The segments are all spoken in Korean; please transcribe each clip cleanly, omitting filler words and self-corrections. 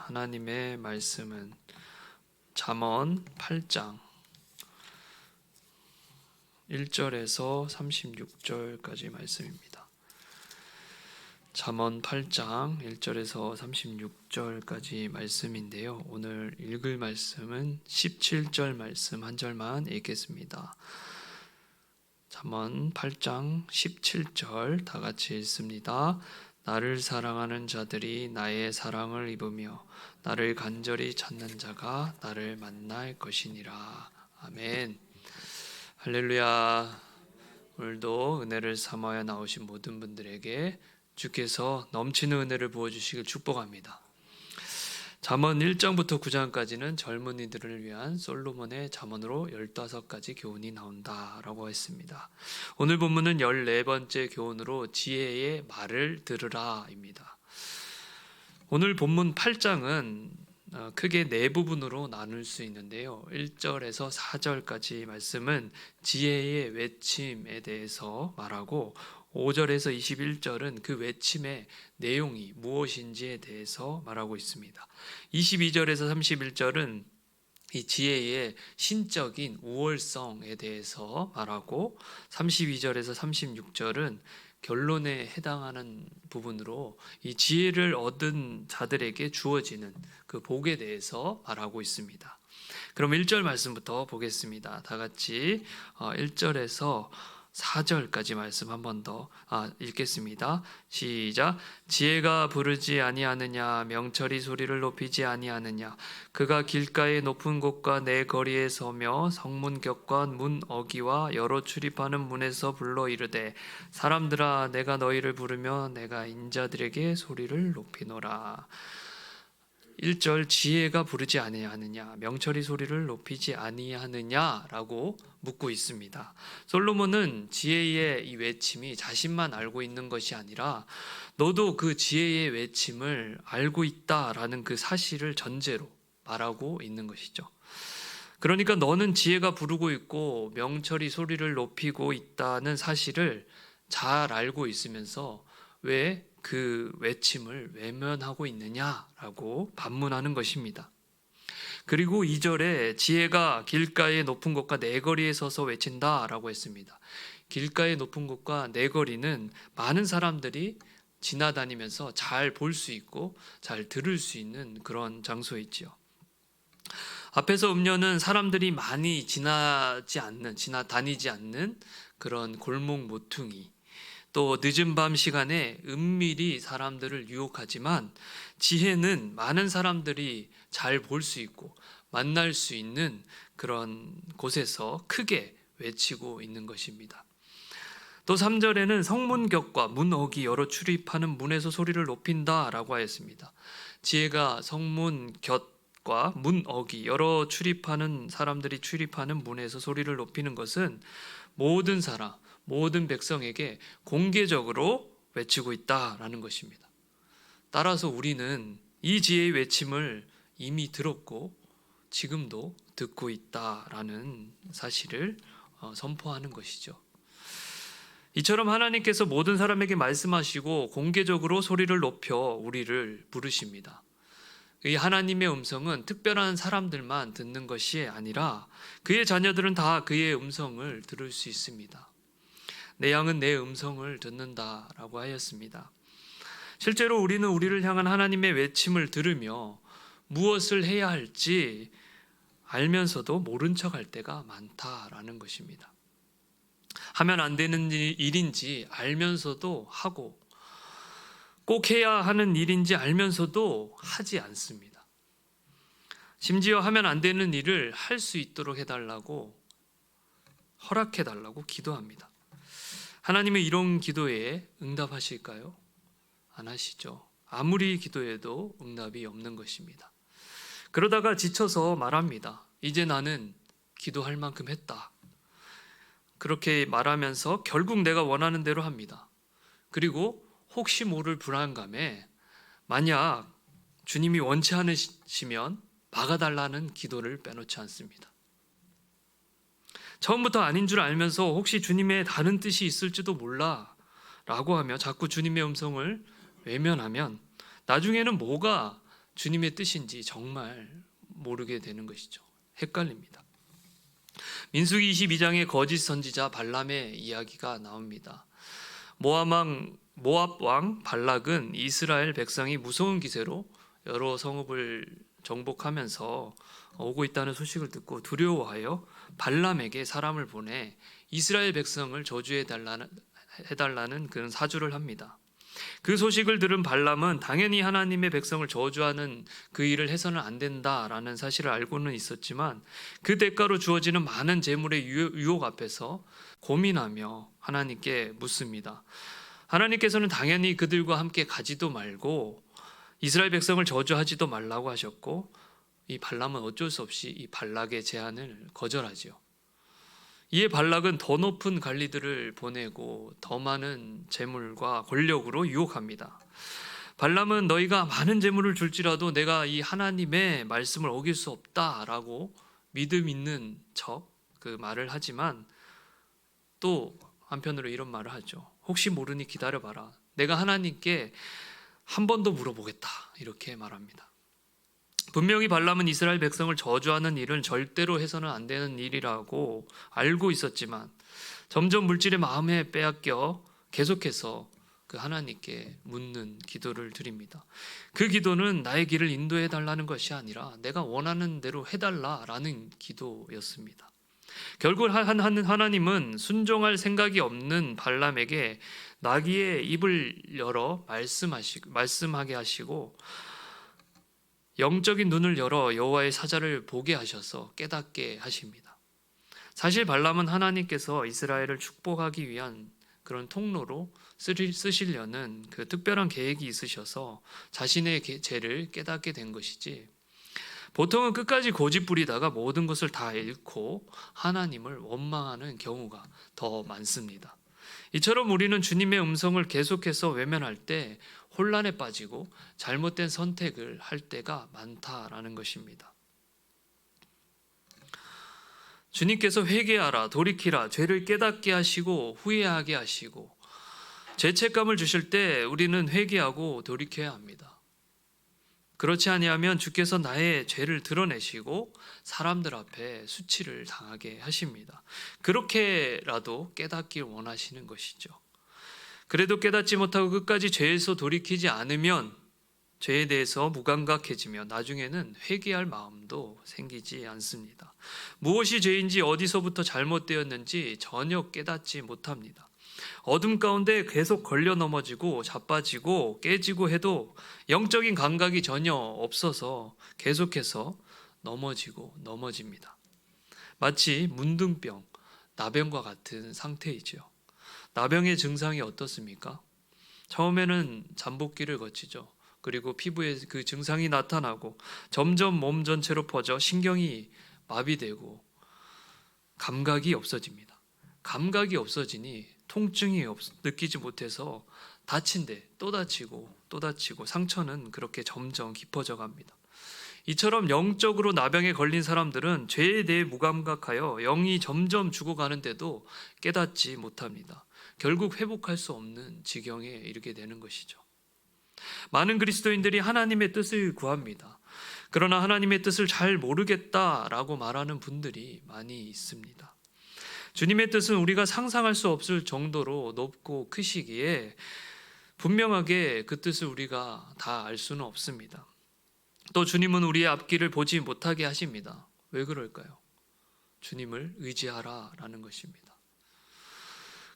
하나님의 말씀은 잠언 8장 1절에서 36절까지 말씀입니다. 잠언 8장 1절에서 36절까지 말씀인데요. 오늘 읽을 말씀은 17절 말씀 한 절만 읽겠습니다. 잠언 8장 17절 다 같이 읽습니다. 나를 사랑하는 자들이 나의 사랑을 입으며 나를 간절히 찾는 자가 나를 만날 것이니라. 아멘. 할렐루야. 오늘도 은혜를 삼아야 나오신 모든 분들에게 주께서 넘치는 은혜를 부어주시길 축복합니다. 잠언 1장부터 9장까지는 젊은이들을 위한 솔로몬의 잠언으로 15가지 교훈이 나온다라고 했습니다. 오늘 본문은 14번째 교훈으로 지혜의 말을 들으라입니다. 오늘 본문 8장은 크게 네 부분으로 나눌 수 있는데요. 1절에서 4절까지 말씀은 지혜의 외침에 대해서 말하고 5절에서 21절은 그 외침의 내용이 무엇인지에 대해서 말하고 있습니다. 22절에서 31절은 이 지혜의 신적인 우월성에 대해서 말하고 32절에서 36절은 결론에 해당하는 부분으로 이 지혜를 얻은 자들에게 주어지는 그 복에 대해서 말하고 있습니다. 그럼 1절 말씀부터 보겠습니다. 다 같이 1절에서 4절까지 말씀 한 번 더 읽겠습니다. 시작. 지혜가 부르지 아니하느냐, 명철이 소리를 높이지 아니하느냐. 그가 길가의 높은 곳과 내 거리에 서며 성문 곁과 문 어기와 여러 출입하는 문에서 불러 이르되 사람들아 내가 너희를 부르며 내가 인자들에게 소리를 높이노라. 1절 지혜가 부르지 아니하느냐, 명철이 소리를 높이지 아니하느냐라고 묻고 있습니다. 솔로몬은 지혜의 이 외침이 자신만 알고 있는 것이 아니라 너도 그 지혜의 외침을 알고 있다라는 그 사실을 전제로 말하고 있는 것이죠. 그러니까 너는 지혜가 부르고 있고 명철이 소리를 높이고 있다는 사실을 잘 알고 있으면서 왜 그 외침을 외면하고 있느냐라고 반문하는 것입니다. 그리고 2절에 지혜가 길가의 높은 곳과 내거리에 서서 외친다라고 했습니다. 길가의 높은 곳과 내거리는 많은 사람들이 지나다니면서 잘 볼 수 있고 잘 들을 수 있는 그런 장소이지요. 앞에서 음료는 사람들이 많이 지나다니지 않는 그런 골목 모퉁이, 또 늦은 밤 시간에 은밀히 사람들을 유혹하지만 지혜는 많은 사람들이 잘 볼 수 있고 만날 수 있는 그런 곳에서 크게 외치고 있는 것입니다. 또 3절에는 성문 곁과 문 어기 여러 출입하는 문에서 소리를 높인다라고 하였습니다. 지혜가 성문 곁과 문 어기 여러 출입하는 사람들이 출입하는 문에서 소리를 높이는 것은 모든 사람, 모든 백성에게 공개적으로 외치고 있다라는 것입니다. 따라서 우리는 이 지혜의 외침을 이미 들었고 지금도 듣고 있다라는 사실을 선포하는 것이죠. 이처럼 하나님께서 모든 사람에게 말씀하시고 공개적으로 소리를 높여 우리를 부르십니다. 이 하나님의 음성은 특별한 사람들만 듣는 것이 아니라 그의 자녀들은 다 그의 음성을 들을 수 있습니다. 내 양은 내 음성을 듣는다라고 하였습니다. 실제로 우리는 우리를 향한 하나님의 외침을 들으며 무엇을 해야 할지 알면서도 모른 척할 때가 많다라는 것입니다. 하면 안 되는 일인지 알면서도 하고 꼭 해야 하는 일인지 알면서도 하지 않습니다. 심지어 하면 안 되는 일을 할 수 있도록 해달라고 허락해달라고 기도합니다. 하나님의 이런 기도에 응답하실까요? 안 하시죠. 아무리 기도해도 응답이 없는 것입니다. 그러다가 지쳐서 말합니다. 이제 나는 기도할 만큼 했다. 그렇게 말하면서 결국 내가 원하는 대로 합니다. 그리고 혹시 모를 불안감에 만약 주님이 원치 않으시면 막아달라는 기도를 빼놓지 않습니다. 처음부터 아닌 줄 알면서 혹시 주님의 다른 뜻이 있을지도 몰라 라고 하며 자꾸 주님의 음성을 외면하면 나중에는 뭐가 주님의 뜻인지 정말 모르게 되는 것이죠. 헷갈립니다. 민수기 22장에 거짓 선지자 발람의 이야기가 나옵니다. 모압 왕 발락은 이스라엘 백성이 무서운 기세로 여러 성읍을 정복하면서 오고 있다는 소식을 듣고 두려워하여 발람에게 사람을 보내 이스라엘 백성을 저주해달라는 그런 사주를 합니다. 그 소식을 들은 발람은 당연히 하나님의 백성을 저주하는 그 일을 해서는 안 된다라는 사실을 알고는 있었지만 그 대가로 주어지는 많은 재물의 유혹 앞에서 고민하며 하나님께 묻습니다. 하나님께서는 당연히 그들과 함께 가지도 말고 이스라엘 백성을 저주하지도 말라고 하셨고, 이 발람은 어쩔 수 없이 이 발락의 제안을 거절하지요. 이에 발락은 더 높은 관리들을 보내고 더 많은 재물과 권력으로 유혹합니다. 발람은 너희가 많은 재물을 줄지라도 내가 이 하나님의 말씀을 어길 수 없다라고 믿음 있는 척 그 말을 하지만 또 한편으로 이런 말을 하죠. 혹시 모르니 기다려봐라. 내가 하나님께 한 번 더 물어보겠다. 이렇게 말합니다. 분명히 발람은 이스라엘 백성을 저주하는 일은 절대로 해서는 안 되는 일이라고 알고 있었지만 점점 물질의 마음에 빼앗겨 계속해서 그 하나님께 묻는 기도를 드립니다. 그 기도는 나의 길을 인도해 달라는 것이 아니라 내가 원하는 대로 해달라라는 기도였습니다. 결국 하나님은 순종할 생각이 없는 발람에게 나귀의 입을 열어 말씀하게 하시고 영적인 눈을 열어 여호와의 사자를 보게 하셔서 깨닫게 하십니다. 사실 발람은 하나님께서 이스라엘을 축복하기 위한 그런 통로로 쓰시려는 그 특별한 계획이 있으셔서 자신의 죄를 깨닫게 된 것이지, 보통은 끝까지 고집부리다가 모든 것을 다 잃고 하나님을 원망하는 경우가 더 많습니다. 이처럼 우리는 주님의 음성을 계속해서 외면할 때 혼란에 빠지고 잘못된 선택을 할 때가 많다라는 것입니다. 주님께서 회개하라, 돌이키라, 죄를 깨닫게 하시고 후회하게 하시고 죄책감을 주실 때 우리는 회개하고 돌이켜야 합니다. 그렇지 아니하면 주께서 나의 죄를 드러내시고 사람들 앞에 수치를 당하게 하십니다. 그렇게라도 깨닫길 원하시는 것이죠. 그래도 깨닫지 못하고 끝까지 죄에서 돌이키지 않으면 죄에 대해서 무감각해지며 나중에는 회개할 마음도 생기지 않습니다. 무엇이 죄인지 어디서부터 잘못되었는지 전혀 깨닫지 못합니다. 어둠 가운데 계속 걸려 넘어지고 자빠지고 깨지고 해도 영적인 감각이 전혀 없어서 계속해서 넘어집니다. 마치 문둥병, 나병과 같은 상태이죠. 나병의 증상이 어떻습니까? 처음에는 잠복기를 거치죠. 그리고 피부에 그 증상이 나타나고 점점 몸 전체로 퍼져 신경이 마비되고 감각이 없어집니다. 감각이 없어지니 통증이 느끼지 못해서 다친데 또 다치고 또 다치고 상처는 그렇게 점점 깊어져 갑니다. 이처럼 영적으로 나병에 걸린 사람들은 죄에 대해 무감각하여 영이 점점 죽어가는데도 깨닫지 못합니다. 결국 회복할 수 없는 지경에 이르게 되는 것이죠. 많은 그리스도인들이 하나님의 뜻을 구합니다. 그러나 하나님의 뜻을 잘 모르겠다라고 말하는 분들이 많이 있습니다. 주님의 뜻은 우리가 상상할 수 없을 정도로 높고 크시기에 분명하게 그 뜻을 우리가 다 알 수는 없습니다. 또 주님은 우리의 앞길을 보지 못하게 하십니다. 왜 그럴까요? 주님을 의지하라라는 것입니다.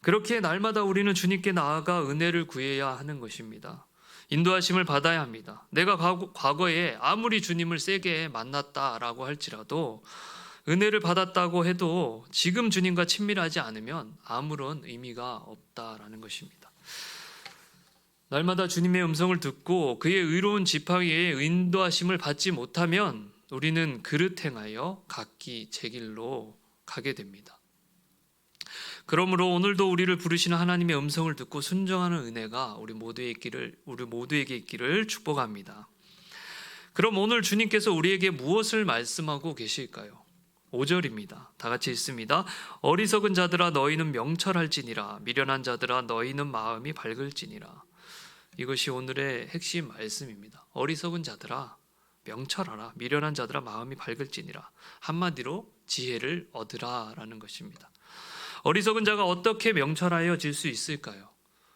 그렇게 날마다 우리는 주님께 나아가 은혜를 구해야 하는 것입니다. 인도하심을 받아야 합니다. 내가 과거에 아무리 주님을 세게 만났다라고 할지라도 은혜를 받았다고 해도 지금 주님과 친밀하지 않으면 아무런 의미가 없다라는 것입니다. 날마다 주님의 음성을 듣고 그의 의로운 지팡이의 인도하심을 받지 못하면 우리는 그릇 행하여 각기 제 길로 가게 됩니다. 그러므로 오늘도 우리를 부르시는 하나님의 음성을 듣고 순종하는 은혜가 우리 모두에게 있기를 축복합니다. 그럼 오늘 주님께서 우리에게 무엇을 말씀하고 계실까요? 5절입니다. 다 같이 읽습니다. 어리석은 자들아 너희는 명철할지니라, 미련한 자들아 너희는 마음이 밝을지니라. 이것이 오늘의 핵심 말씀입니다. 어리석은 자들아 명철하라. 미련한 자들아 마음이 밝을지니라. 한마디로 지혜를 얻으라라는 것입니다. 어리석은 자가 어떻게 명철하여질 수 있을까요?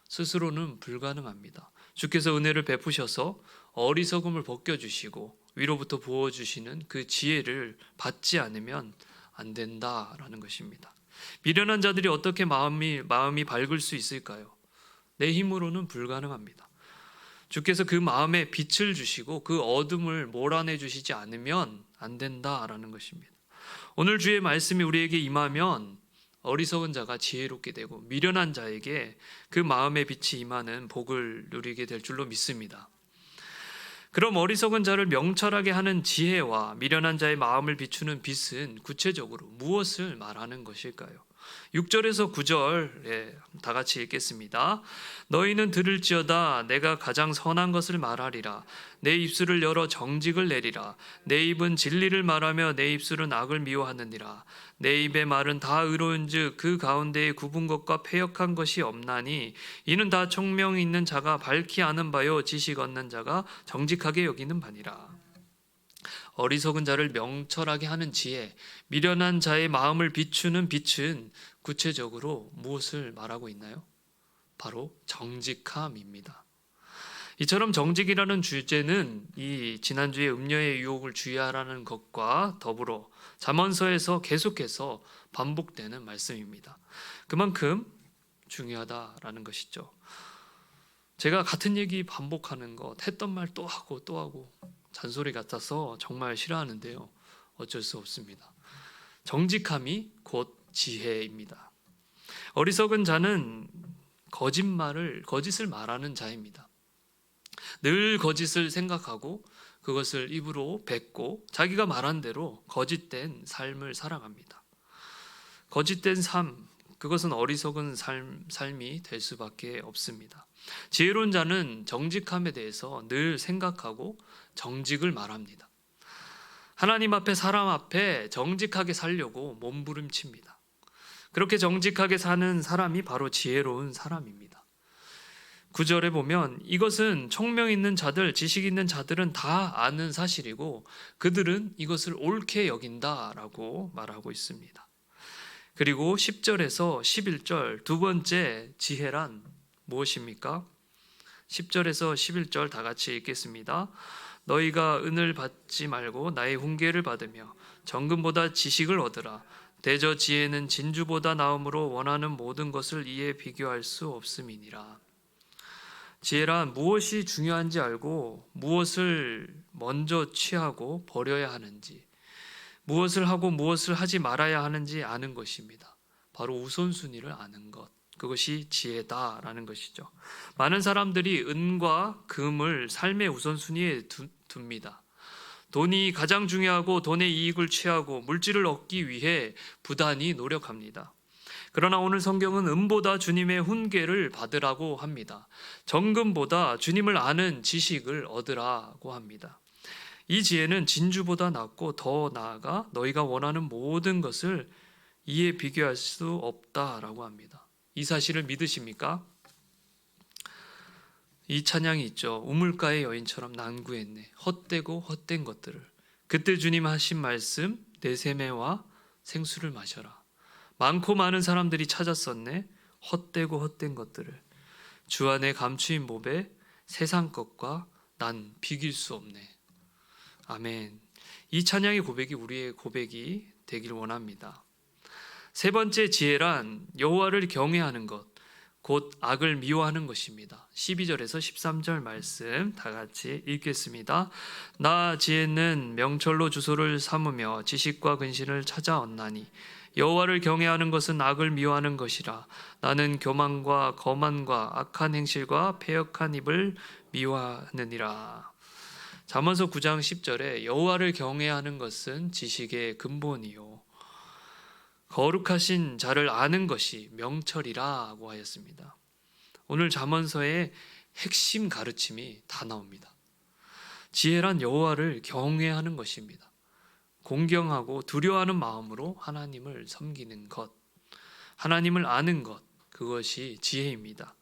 스스로는 불가능합니다. 주께서 은혜를 베푸셔서 어리석음을 벗겨주시고 위로부터 부어주시는 그 지혜를 받지 않으면 안 된다라는 것입니다. 미련한 자들이 어떻게 마음이 밝을 수 있을까요? 내 힘으로는 불가능합니다. 주께서 그 마음에 빛을 주시고 그 어둠을 몰아내 주시지 않으면 안 된다라는 것입니다. 오늘 주의 말씀이 우리에게 임하면 어리석은 자가 지혜롭게 되고 미련한 자에게 그 마음의 빛이 임하는 복을 누리게 될 줄로 믿습니다. 그럼 어리석은 자를 명철하게 하는 지혜와 미련한 자의 마음을 비추는 빛은 구체적으로 무엇을 말하는 것일까요? 6절에서 9절 다 같이 읽겠습니다. 너희는 들을지어다 내가 가장 선한 것을 말하리라. 내 입술을 열어 정직을 내리라. 내 입은 진리를 말하며 내 입술은 악을 미워하느니라. 내 입의 말은 다 의로운즉 그 가운데에 굽은 것과 패역한 것이 없나니 이는 다 총명 있는 자가 밝히 아는 바요 지식 얻는 자가 정직하게 여기는 바니라. 어리석은 자를 명철하게 하는 지혜, 미련한 자의 마음을 비추는 빛은 구체적으로 무엇을 말하고 있나요? 바로 정직함입니다. 이처럼 정직이라는 주제는 이 지난주에 음녀의 유혹을 주의하라는 것과 더불어 잠언서에서 계속해서 반복되는 말씀입니다. 그만큼 중요하다라는 것이죠. 제가 같은 얘기 반복하는 것, 했던 말 또 하고 또 하고 잔소리 같아서 정말 싫어하는데요. 어쩔 수 없습니다. 정직함이 곧 지혜입니다. 어리석은 자는 거짓을 말하는 자입니다. 늘 거짓을 생각하고 그것을 입으로 뱉고 자기가 말한 대로 거짓된 삶을 살아갑니다. 거짓된 삶, 그것은 어리석은 삶이 될 수밖에 없습니다. 지혜로운 자는 정직함에 대해서 늘 생각하고 정직을 말합니다. 하나님 앞에 사람 앞에 정직하게 살려고 몸부림칩니다. 그렇게 정직하게 사는 사람이 바로 지혜로운 사람입니다. 9절에 보면 이것은 총명 있는 자들, 지식 있는 자들은 다 아는 사실이고 그들은 이것을 옳게 여긴다라고 말하고 있습니다. 그리고 10절에서 11절 두 번째 지혜란 무엇입니까? 10절에서 11절 다 같이 읽겠습니다. 너희가 은을 받지 말고 나의 훈계를 받으며 정금보다 지식을 얻으라. 대저 지혜는 진주보다 나음으로 원하는 모든 것을 이에 비교할 수 없음이니라. 지혜란 무엇이 중요한지 알고 무엇을 먼저 취하고 버려야 하는지, 무엇을 하고 무엇을 하지 말아야 하는지 아는 것입니다. 바로 우선순위를 아는 것, 그것이 지혜다라는 것이죠. 많은 사람들이 은과 금을 삶의 우선순위에 둡니다. 돈이 가장 중요하고 돈의 이익을 취하고 물질을 얻기 위해 부단히 노력합니다. 그러나 오늘 성경은 은보다 주님의 훈계를 받으라고 합니다. 정금보다 주님을 아는 지식을 얻으라고 합니다. 이 지혜는 진주보다 낫고 더 나아가 너희가 원하는 모든 것을 이에 비교할 수 없다라고 합니다. 이 사실을 믿으십니까? 이 찬양이 있죠. 우물가의 여인처럼 난구했네. 헛되고 헛된 것들을. 그때 주님 하신 말씀, 내 세매와 생수를 마셔라. 많고 많은 사람들이 찾았었네. 헛되고 헛된 것들을. 주 안에 감추인 몸에 세상 것과 난 비길 수 없네. 아멘. 이 찬양의 고백이 우리의 고백이 되길 원합니다. 세 번째 지혜란 여호와를 경외하는 것, 곧 악을 미워하는 것입니다. 12절에서 13절 말씀 다 같이 읽겠습니다. 나 지혜는 명철로 주소를 삼으며 지식과 근신을 찾아 얻나니 여호와를 경외하는 것은 악을 미워하는 것이라. 나는 교만과 거만과 악한 행실과 패역한 입을 미워하느니라. 잠언서 9장 10절에 여호와를 경외하는 것은 지식의 근본이요 거룩하신 자를 아는 것이 명철이라고 하였습니다. 오늘 잠언서의 핵심 가르침이 다 나옵니다. 지혜란 여호와를 경외하는 것입니다. 공경하고 두려워하는 마음으로 하나님을 섬기는 것, 하나님을 아는 것, 그것이 지혜입니다.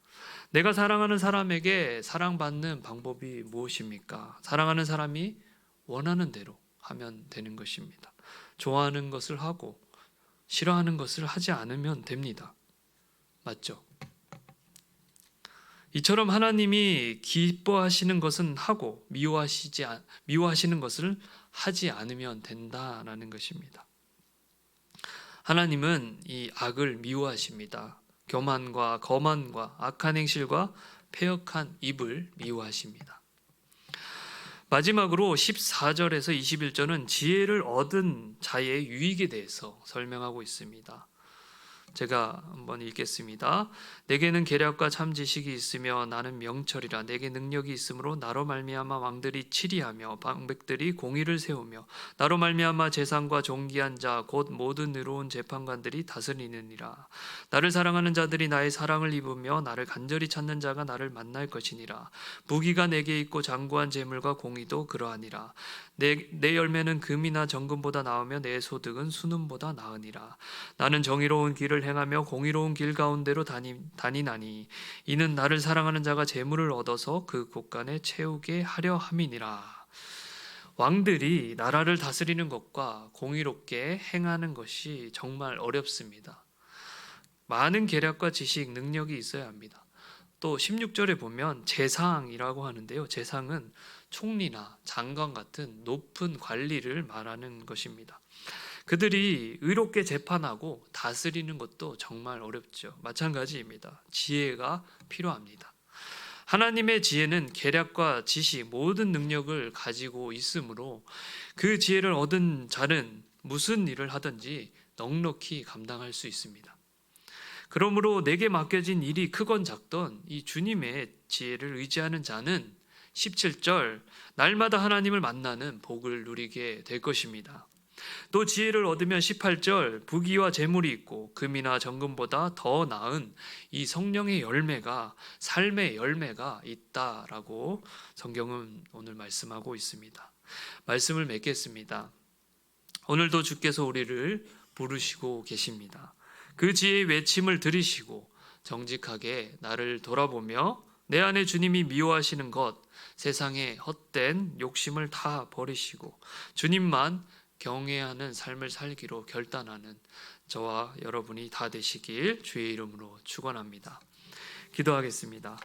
내가 사랑하는 사람에게 사랑받는 방법이 무엇입니까? 사랑하는 사람이 원하는 대로 하면 되는 것입니다. 좋아하는 것을 하고 싫어하는 것을 하지 않으면 됩니다. 맞죠? 이처럼 하나님이 기뻐하시는 것은 하고 미워하시는 것을 하지 않으면 된다라는 것입니다. 하나님은 이 악을 미워하십니다. 교만과 거만과 악한 행실과 패역한 입을 미워하십니다. 마지막으로 14절에서 21절은 지혜를 얻은 자의 유익에 대해서 설명하고 있습니다. 제가 한번 읽겠습니다. 내게는 계략과 참 지식이 있으며 나는 명철이라. 내게 능력이 있으므로 나로 말미암아 왕들이 치리하며 방백들이 공의를 세우며 나로 말미암아 재상과 존귀한 자 곧 모든 의로운 재판관들이 다스리느니라. 나를 사랑하는 자들이 나의 사랑을 입으며 나를 간절히 찾는 자가 나를 만날 것이니라. 부귀가 내게 있고 장구한 재물과 공의도 그러하니라. 내 열매는 금이나 정금보다 나으며 내 소득은 순음보다 나으니라. 나는 정의로운 길을 행하며 공의로운 길 가운데로 다니나니 이는 나를 사랑하는 자가 재물을 얻어서 그 곳간에 채우게 하려 함이니라. 왕들이 나라를 다스리는 것과 공의롭게 행하는 것이 정말 어렵습니다. 많은 계략과 지식, 능력이 있어야 합니다. 또 16절에 보면 재상이라고 하는데요. 재상은 총리나 장관 같은 높은 관리를 말하는 것입니다. 그들이 의롭게 재판하고 다스리는 것도 정말 어렵죠. 마찬가지입니다. 지혜가 필요합니다. 하나님의 지혜는 계략과 지식, 모든 능력을 가지고 있으므로 그 지혜를 얻은 자는 무슨 일을 하든지 넉넉히 감당할 수 있습니다. 그러므로 내게 맡겨진 일이 크건 작던 이 주님의 지혜를 의지하는 자는 17절 날마다 하나님을 만나는 복을 누리게 될 것입니다. 또 지혜를 얻으면 18절 부귀와 재물이 있고 금이나 정금보다 더 나은 이 성령의 열매가 삶의 열매가 있다라고 성경은 오늘 말씀하고 있습니다. 말씀을 맺겠습니다. 오늘도 주께서 우리를 부르시고 계십니다. 그 지혜의 외침을 들으시고 정직하게 나를 돌아보며 내 안에 주님이 미워하시는 것, 세상의 헛된 욕심을 다 버리시고 주님만 경외하는 삶을 살기로 결단하는 저와 여러분이 다 되시길 주의 이름으로 축원합니다. 기도하겠습니다.